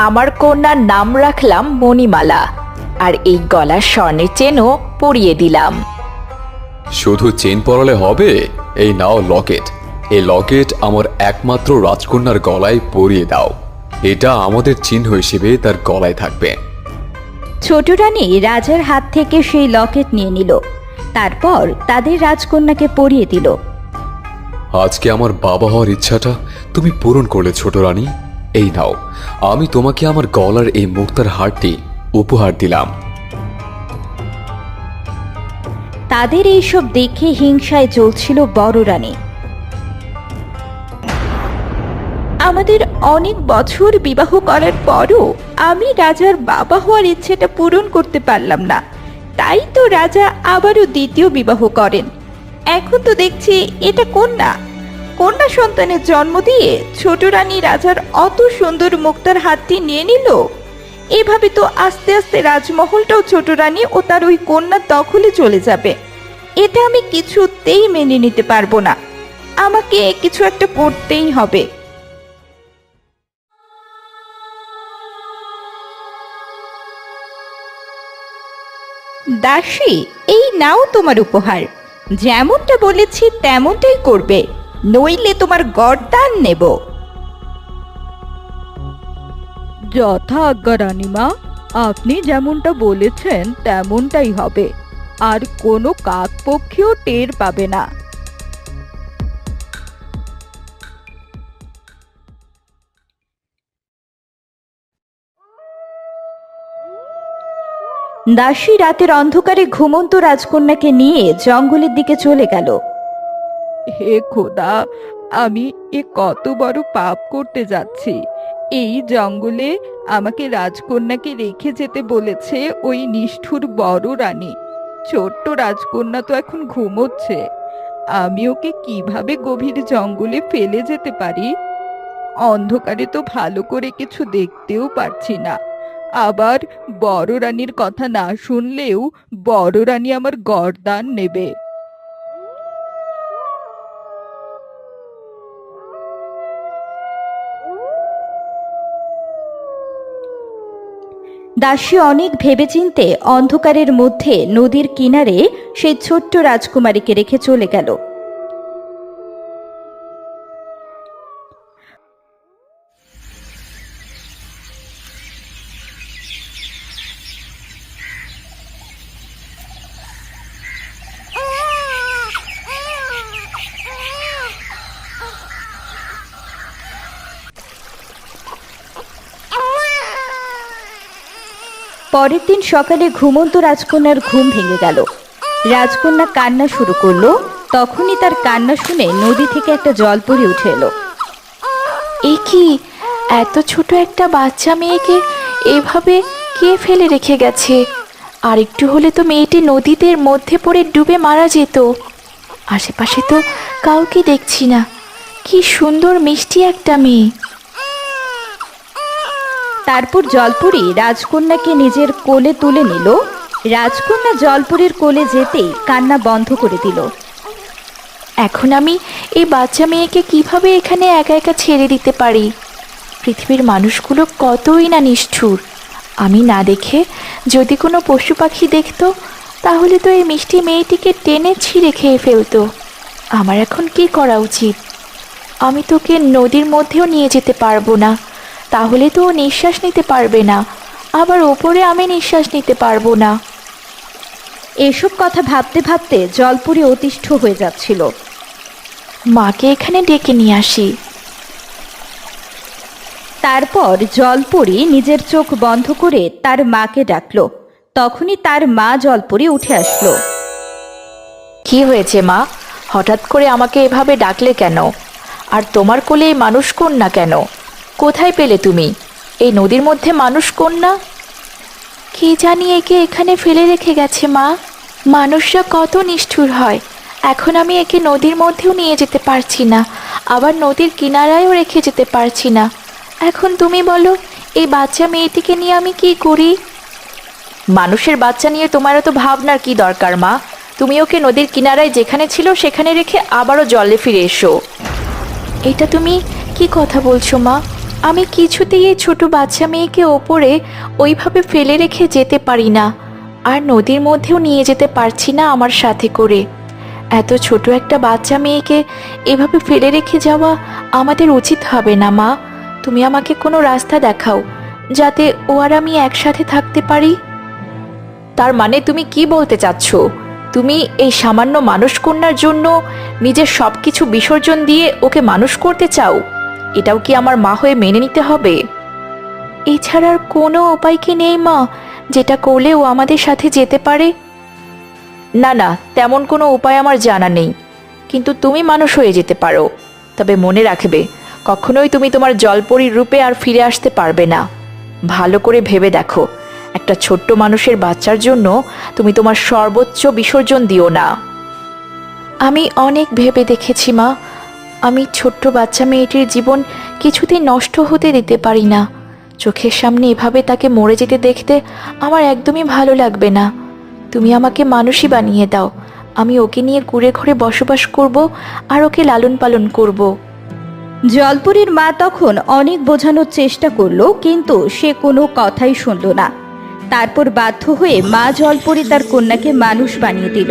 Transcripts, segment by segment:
আমার কন্যার নাম রাখলাম মণিমালা, আর এই গলার স্বর্ণের চেনও পরিয়ে দিলাম। শুধু চেন পরালে হবে? এই নাও লকেট। এই লকেট আমার একমাত্র রাজকন্যার গলায় পরিয়ে দাও। এটা আমাদের চিহ্ন হিসেবে তার গলায় থাকবে। ছোট রানী রাজার হাত থেকে সেই লকেট নিয়ে নিল, তারপর তাদের রাজকন্যাকে পরিয়ে দিল। আজকে আমার বাবা হওয়ার ইচ্ছাটা তুমি পূরণ করলে ছোট রানী। এই নাও, আমি তোমাকে আমার গলার এই মুক্তার হারটি উপহার দিলাম। তাদের এইসব দেখে হিংসায় জ্বলছিল বড় রানী। আমাদের অনেক বছর বিবাহ করার পরও আমি রাজার বাবা হওয়ার ইচ্ছেটা পূরণ করতে পারলাম না, তাই তো রাজা আবারও দ্বিতীয় বিবাহ করেন। এখন তো দেখছি এটা কন্যা কন্যা সন্তানের জন্ম দিয়ে ছোট রানী রাজার অত সুন্দর মুক্তার হাতটি নিয়ে নিল। এভাবে তো আস্তে আস্তে রাজমহলটাও ছোট রানী ও তার ওই কন্যার দখলে চলে যাবে। এটা আমি কিছুতেই মেনে নিতে পারবো না। আমাকে কিছু একটা করতেই হবে। দাসী, এই নাও তোমার উপহার। যেমনটা বলেছি তেমনটাই করবে, নইলে তোমার গর্দান নেব। যথা আজ্ঞা রানীমা, আপনি যেমনটা বলেছেন তেমনটাই হবে, আর কোনো কাকপক্ষীও টের পাবে না। দাসী রাতের অন্ধকারে ঘুমন্ত রাজকন্যাকে নিয়ে জঙ্গলের দিকে চলে গেল। হে খোদা, আমি এ কত বড় পাপ করতে যাচ্ছি। এই জঙ্গলে আমাকে রাজকন্যাকে রেখে যেতে বলেছে ওই নিষ্ঠুর বড় রানী। ছোট্ট রাজকন্যা তো এখন ঘুমোচ্ছে। আমি ওকে কিভাবে গভীর জঙ্গলে ফেলে যেতে পারি? অন্ধকারে তো ভালো করে কিছু দেখতেও পারছি না। আবার বড় রানীর কথা না শুনলেও বড় রানী আমার গর্দান নেবে। দাসী অনেক ভেবেচিন্তে অন্ধকারের মধ্যে নদীর কিনারে সেই ছোট্ট রাজকুমারীকে রেখে চলে গেল। পরের দিন সকালে ঘুমন্ত রাজকন্যার ঘুম ভেঙে গেল। রাজকন্যা কান্না শুরু করলো। তখনই তার কান্না শুনে নদী থেকে একটা জলপরি উঠে এলো। এ কি, এত ছোট একটা বাচ্চা মেয়েকে এভাবে কে ফেলে রেখে গেছে? আর একটু হলে তো মেয়েটি নদীতে মধ্যে পড়ে ডুবে মারা যেত। আশেপাশে তো কাউকে দেখছি না। কি সুন্দর মিষ্টি একটা মেয়ে। তারপর জলপরি রাজকন্যাকে নিজের কোলে তুলে নিল। রাজকন্যা জলপরির কোলে যেতেই কান্না বন্ধ করে দিল। এখন আমি এই বাচ্চা মেয়েকে কিভাবে এখানে একা একা ছেড়ে দিতে পারি? পৃথিবীর মানুষগুলো কতই না নিষ্ঠুর। আমি না দেখে যদি কোনো পশু পাখি দেখতো, তাহলে তো এই মিষ্টি মেয়েটিকে টেনে ছিঁড়ে খেয়ে ফেলতো। আমার এখন কি করা উচিত? আমি তোকে নদীর মধ্যেও নিয়ে যেতে পারবো না, তাহলে তো ও নিঃশ্বাস নিতে পারবে না। আবার ওপরে আমি নিঃশ্বাস নিতে পারবো না। এসব কথা ভাবতে ভাবতে জলপরি অতিষ্ঠ হয়ে যাচ্ছিল। মাকে এখানে ডেকে নিয়ে আসি। তারপর জলপরি নিজের চোখ বন্ধ করে তার মাকে ডাকলো। তখনই তার মা জলপরি উঠে আসলো। কি হয়েছে মা? হঠাৎ করে আমাকে এভাবে ডাকলে কেন? আর তোমার কোলে এই মানুষ কন্যা কেন? কোথায় পেলে তুমি? এই নদীর মধ্যে মানুষ কন্যা? কে জানি একে এখানে ফেলে রেখে গেছে মা। মানুষরা কত নিষ্ঠুর হয়। এখন আমি একে নদীর মধ্যেও নিয়ে যেতে পারছি না, আবার নদীর কিনারায়ও রেখে যেতে পারছি না। এখন তুমি বলো, এই বাচ্চা মেয়েটিকে নিয়ে আমি কি করি? মানুষের বাচ্চা নিয়ে তোমার তো ভাবনার কি দরকার মা? তুমি ওকে নদীর কিনারায় যেখানে ছিল সেখানে রেখে আবারও জলে ফিরে এসো। এটা তুমি কি কথা বলছো মা? আমি কিছুতেই এই ছোট বাচ্চা মেয়েকে ওপরে ওইভাবে ফেলে রেখে যেতে পারি না, আর নদীর মধ্যেও নিয়ে যেতে পারছি না আমার সাথে করে। এত ছোট একটা বাচ্চা মেয়েকে এভাবে ফেলে রেখে যাওয়া আমাদের উচিত হবে না মা। তুমি আমাকে কোনো রাস্তা দেখাও যাতে ও আর আমি একসাথে থাকতে পারি। তার মানে তুমি কি বলতে চাচ্ছ? তুমি এই সামান্য মানুষ কন্যার জন্য নিজের সব কিছু বিসর্জন দিয়ে ওকে মানুষ করতে চাও? এটাও কি আমার মা হয়ে মেনে নিতে হবে? এছাড়া আর কোনো উপায় কি নেই মা, যেটা করলে ও আমাদের সাথে যেতে পারে? না না, তেমন কোনো উপায় আমার জানা নেই, কিন্তু তুমি মানুষ হয়ে যেতে পারো। তবে মনে রাখবে, কখনোই তুমি তোমার জলপরীর রূপে আর ফিরে আসতে পারবে না। ভালো করে ভেবে দেখো, একটা ছোট্ট মানুষের বাচ্চার জন্য তুমি তোমার সর্বোচ্চ বিসর্জন দিও না। আমি অনেক ভেবে দেখেছি মা, আমি ছোট্ট বাচ্চা মেয়েটির জীবন কিছুতেই নষ্ট হতে দিতে পারি না। চোখের সামনে এভাবে তাকে মরে যেতে দেখতে আমার একদমই ভালো লাগবে না। তুমি আমাকে মানুষই বানিয়ে দাও, আমি ওকে নিয়ে কুঁড়ে ঘরে বসবাস করব আর ওকে লালন পালন করব। জলপরীর মা তখন অনেক বোঝানোর চেষ্টা করলো, কিন্তু সে কোনো কথাই শুনল না। তারপর বাধ্য হয়ে মা জলপরী তার কন্যাকে মানুষ বানিয়ে দিল।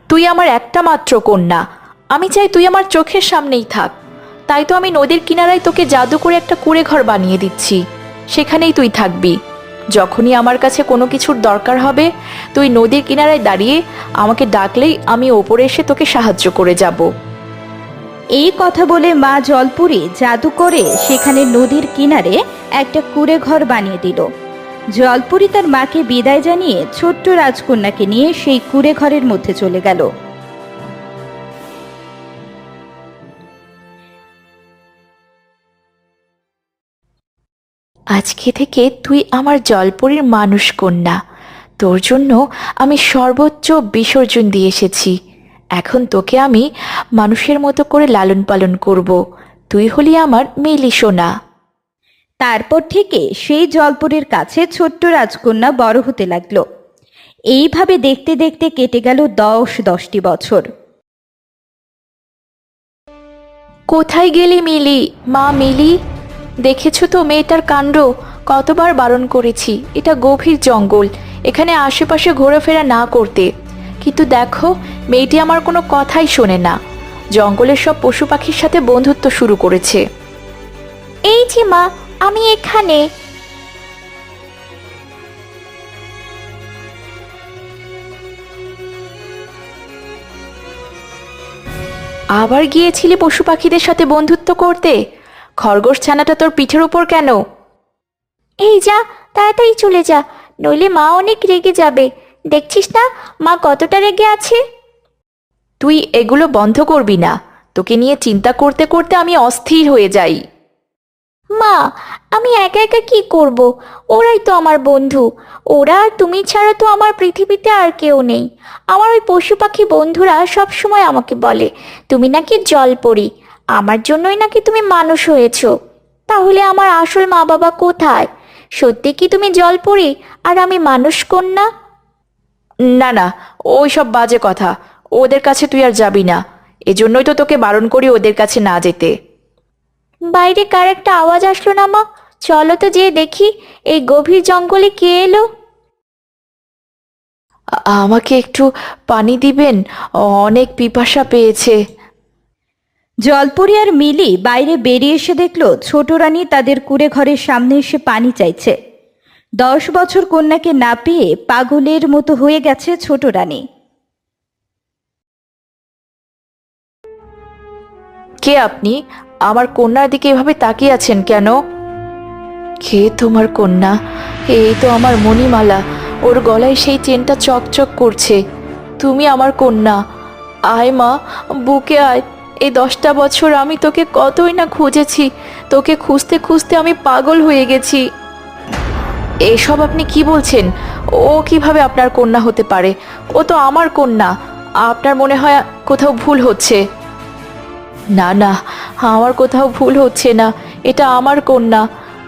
তুই আমার একটা মাত্র কন্যা, আমি চাই তুই আমার চোখের সামনেই থাক। তাই তো আমি নদীর কিনারায় তোকে জাদু করে একটা কুঁড়ে ঘর বানিয়ে দিচ্ছি, সেখানেই তুই থাকবি। যখনই আমার কাছে কোনো কিছুর দরকার হবে, তুই নদীর কিনারায় দাঁড়িয়ে আমাকে ডাকলেই আমি ওপরে এসে তোকে সাহায্য করে যাব। এই কথা বলে মা জলপরী জাদু করে সেখানে নদীর কিনারে একটা কুঁড়ে ঘর বানিয়ে দিল। জলপরী তার মাকে বিদায় জানিয়ে ছোট্ট রাজকন্যাকে নিয়ে সেই কুঁড়ে ঘরের মধ্যে চলে গেল। আজকে থেকে তুই আমার জলপরীর মানুষ কন্যা। তোর জন্য আমি সর্বোচ্চ বিসর্জন দিয়ে এসেছি। এখন তোকে আমি মানুষের মতো করে লালন পালন করব। তুই হলি আমার মিলি সোনা। তারপর থেকে সেই জলপরীর কাছে ছোট্ট রাজকন্যা বড় হতে লাগলো। এইভাবে দেখতে দেখতে কেটে গেল 10টি বছর। কোথায় গেলি মিলি? মা মিলি, দেখেছো তো মেয়েটার কাণ্ড? কতবার বারণ করেছি, এটা গভীর জঙ্গল, এখানে আশেপাশে ঘোরাফেরা না করতে, কিন্তু দেখো মেয়েটি আমার কোনো কথাই শোনে না। জঙ্গলের সব পশু পাখির সাথে বন্ধুত্ব শুরু করেছে। এই যে মা, আমি এখানে। আবার গিয়েছিলি পশু পাখিদের সাথে বন্ধুত্ব করতে? খরগোশ ছানাটা তোর পিঠের উপর কেন? এই যা, তাড়াতাড়ি চলে যা, নইলে মা অনেক রেগে যাবে। দেখছিস না মা কতটা রেগে আছে? তুই এগুলো বন্ধ করবি না? তোকে নিয়ে চিন্তা করতে করতে আমি অস্থির হয়ে যাই। মা, আমি একা একা কি করব? ওরাই তো আমার বন্ধু। ওরা আর তুমি ছাড়া তো আমার পৃথিবীতে আর কেউ নেই। আমার ওই পশু পাখি বন্ধুরা সব সময় আমাকে বলে তুমি নাকি জলপরী, আমার জন্যই নাকি তুমি মানুষ হয়েছো। তাহলে আমার আসল মা বাবা কোথায়? সত্যি কি তুমি জলপরী আর আমি মানুষ কন্যা? না না, ওই সব বাজে কথা, ওদের কাছে তুই আর যাবি না। এজন্যই তো তোকে বারণ করি ওদের কাছে না যেতে। বাইরে কার একটা আওয়াজ আসলো না মা? চলো তো যেয়ে দেখি এই গভীর জঙ্গলে কে এলো। আমাকে একটু পানি দিবেন? অনেক পিপাসা পেয়েছে। জলপরী আর মিলি বাইরে বেরিয়ে এসে দেখলো ছোট রানী তাদের কুঁড়ে ঘরের সামনে এসে পানি চাইছে। 10 বছর কন্যাকে না পেয়ে পাগলের মতো হয়ে গেছে ছোট রানী। কে আপনি? আমার কন্যার দিকে এভাবে তাকিয়ে আছেন কেন? কে তোমার কন্যা? এই তো আমার মণিমালা, ওর গলায় সেই চেনটা চকচক করছে। তুমি আমার কন্যা। আয় মা, বুকে আয়। এই 10টা বছর আমি তোকে কতই না খুঁজেছি, তোকে খুঁজতে খুঁজতে আমি পাগল হয়ে গেছি। এসব আপনি কি বলছেন? ও কিভাবে আপনার কন্যা হতে পারে? ও তো আমার কন্যা। আপনার মনে হয় কোথাও ভুল হচ্ছে। না না, আমার কোথাও ভুল হচ্ছে না, এটা আমার কন্যা।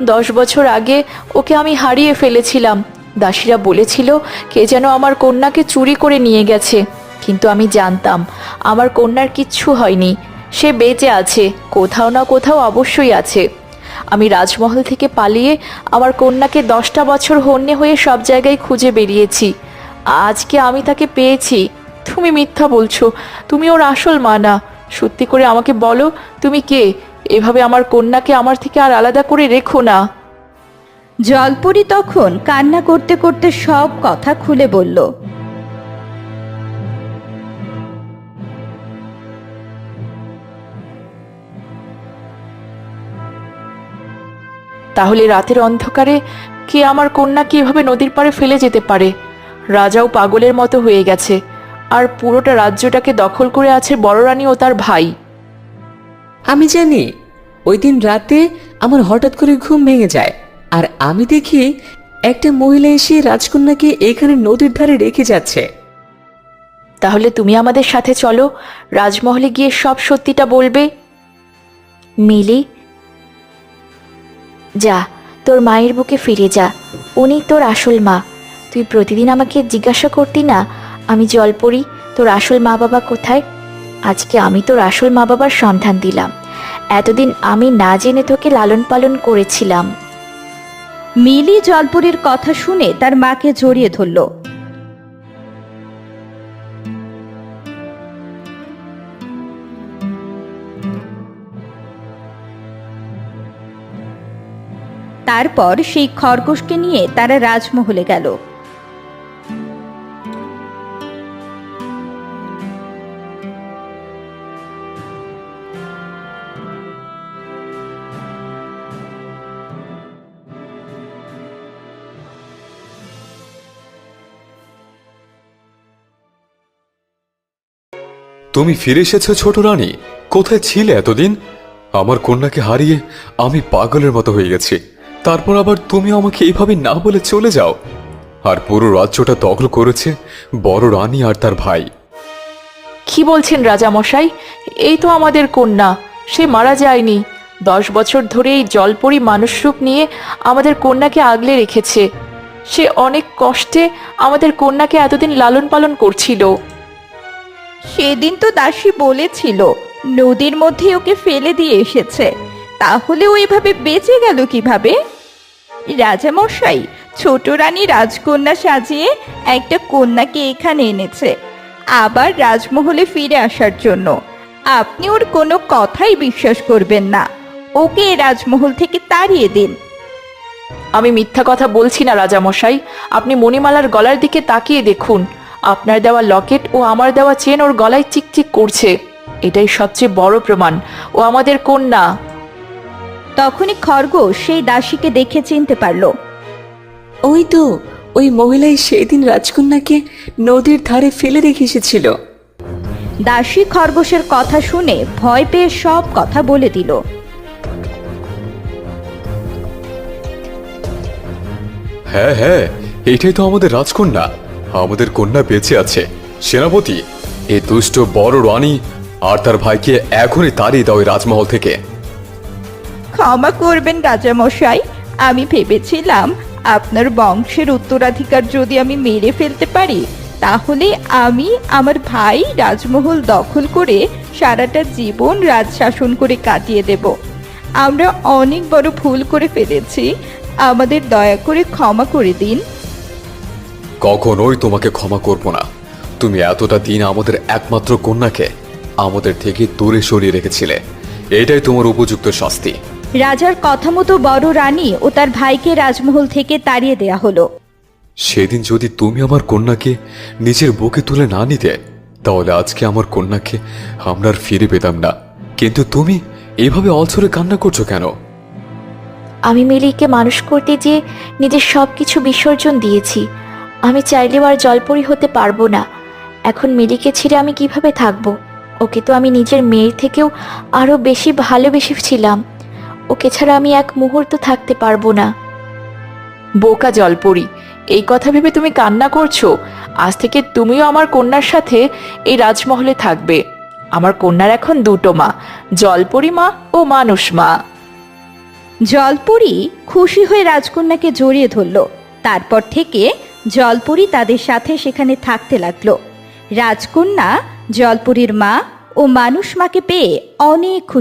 10 বছর আগে ওকে আমি হারিয়ে ফেলেছিলাম। দাসীরা বলেছিল কে যেন আমার কন্যাকে চুরি করে নিয়ে গেছে, কিন্তু আমি জানতাম আমার কন্যার কিচ্ছু হয়নি, সে বেঁচে আছে, কোথাও না কোথাও অবশ্যই আছে। আমি রাজমহল থেকে পালিয়ে আমার কন্যাকে 10টা বছর হন্যে হয়ে সব জায়গায় খুঁজে বেরিয়েছি। আজকে আমি তাকে পেয়েছি। তুমি মিথ্যা বলছো, তুমি ওর আসল মা না। সত্যি করে আমাকে বলো, তুমি কে? এভাবে আমার কন্যাকে আমার থেকে আর আলাদা করে রেখো না। জলপরি তখন কান্না করতে করতে সব কথা খুলে বলল। তাহলে রাতের অন্ধকারে কে আমার কন্যাকে এভাবে নদীর পাড়ে ফেলে যেতে পারে? রাজাও পাগলের মতো হয়ে গেছে, আর পুরোটা রাজ্যটাকে দখল করে আছে বড় রানী ও তার ভাই। আমি জানি ওই দিন রাতে আমার হঠাৎ করে ঘুম ভেঙে যায়, আর আমি দেখি একটা মহিলা এসে রাজকন্যাকে এখানে নদীর ধারে রেখে যাচ্ছে। তাহলে তুমি আমাদের সাথে চলো, রাজমহলে গিয়ে সব সত্যিটা বলবে। মিলি, যা, তোর মায়ের বুকে ফিরে যা। উনি তোর আসল মা। তুই প্রতিদিন আমাকে জিজ্ঞাসা করতি না, আমি জলপরি, তোর আসল মা বাবা কোথায়? আজকে আমি তোর আসল মা বাবার সন্ধান দিলাম। এতদিন আমি না জেনে তোকে লালন পালন করেছিলাম। মিলি জলপরির কথা শুনে তার মাকে জড়িয়ে ধরল। তারপর সেই খরগোশকে নিয়ে তারা রাজমহলে গেল। তুমি ফিরে এসেছো ছোট রানী। কোথায় ছিলে এতদিন? আমার কন্যাকে হারিয়ে আমি পাগলের মতো হয়ে গেছি। তারপর আবার তুমি আমাকে এইভাবে না বলে চলে যাও। আর পুরো রাজ্যটা দখল করেছে বড় রানী আর তার ভাই। কি বলছেন রাজামশাই? এই তো আমাদের কন্যা, সে মারা যায়নি। 10 বছর ধরে এই জলপরি মানুষ রূপ নিয়ে আমাদের কন্যাকে আগলে রেখেছে। সে অনেক কষ্টে আমাদের কন্যাকে এতদিন লালন পালন করছিল। সেদিন তো দাসী বলেছিল নদীর মধ্যে ওকে ফেলে দিয়ে এসেছে, তাহলে ও এভাবে বেঁচে গেল কিভাবে? রাজামশাই, ছোট রানী রাজকন্যা সাজিয়ে একটা কন্যাকে এখানে এনেছে, আবার রাজমহলে ফিরে আসার জন্য। আপনি ওর কোনো কথাই বিশ্বাস করবেন না। ওকে এই রাজমহল থেকে তাড়িয়ে দিন। আমি মিথ্যা কথা বলছি না রাজামশাই। আপনি মণিমালার গলার দিকে তাকিয়ে দেখুন। আপনার দেওয়া লকেট ও আমার দেওয়া চেন ওর গলায় চিকচিক করছে। এটাই সবচেয়ে বড় প্রমাণ ও আমাদের কন্যা। তখনই খরগোশ সেই দাসীকে দেখে চিনতে পারল। ওই তো ওই মহিলাই সেদিন রাজকন্যাকে নদীর ধারে ফেলে রেখে এসেছিল। দাসী খরগোশের কথা শুনে ভয় পেয়ে সব কথা বলে দিল। হ্যাঁ হ্যাঁ, এটাই তো আমাদের রাজকন্যা। আমাদের কন্যা বেঁচে আছে। সেনাপতি, এই দুষ্ট বড় রানী আর তার ভাইকে এখনই তাড়িয়ে দাও এই রাজমহল থেকে। ক্ষমা করবেন রাজামশাই, আমি ভেবেছিলাম আপনার বংশের উত্তরাধিকার যদি আমি মেরে ফেলতে পারি, তাহলে আমি আমার ভাই রাজমহল দখল করে সারাটা জীবন রাজ শাসন করে কাটিয়ে দেব। আমরা অনেক বড় ভুল করে ফেলেছি, আমাদের দয়া করে ক্ষমা করে দিন। কখনোই তোমাকে ক্ষমা করব না। তুমি এতটা দিন আমাদের একমাত্র কন্যাকে আমাদের থেকে দূরে সরিয়ে রেখেছিলে। এটাই তোমার উপযুক্ত শাস্তি। রাজার কথা মতো বড় রানী ও তার ভাইকে রাজমহল থেকে তাড়িয়ে দেয়া হলো। সেদিন যদি তুমি আমার কন্যাকে নিজের বুকে তুলে না নিতে, তাহলে আজকে আমার কন্যাকে আমরা আর ফিরে পেতাম না। কিন্তু তুমি এভাবে অঝরে কান্না করছো কেন? আমি মিলিকে মানুষ করতে গিয়ে নিজের সব কিছু বিসর্জন দিয়েছি। আমি চাইলেও আর জলপরি হতে পারবো না। এখন মিলিকে ছেড়ে আমি কিভাবে থাকবো? ওকে তো আমি নিজের মেয়ের থেকেও আরো বেশি ভালোবেসেছিলাম। ওকে ছাড়া আমি এক মুহূর্ত থাকতে পারবো না। বোকা জলপরি, এই কথা ভেবে তুমি কান্না করছো? আজ থেকে তুমিও আমার কন্যার সাথে এই রাজমহলে থাকবে। আমার কন্যার এখন দুটো মা, জলপরি মা ও মানুষ মা। জলপরি খুশি হয়ে রাজকন্যাকে জড়িয়ে ধরল। তারপর থেকে জলপরি তাদের সাথে সেখানে থাকতে লাগলো। রাজকন্যা জলপরির মা ও মানুষ মাকে পেয়ে অনেক খুশি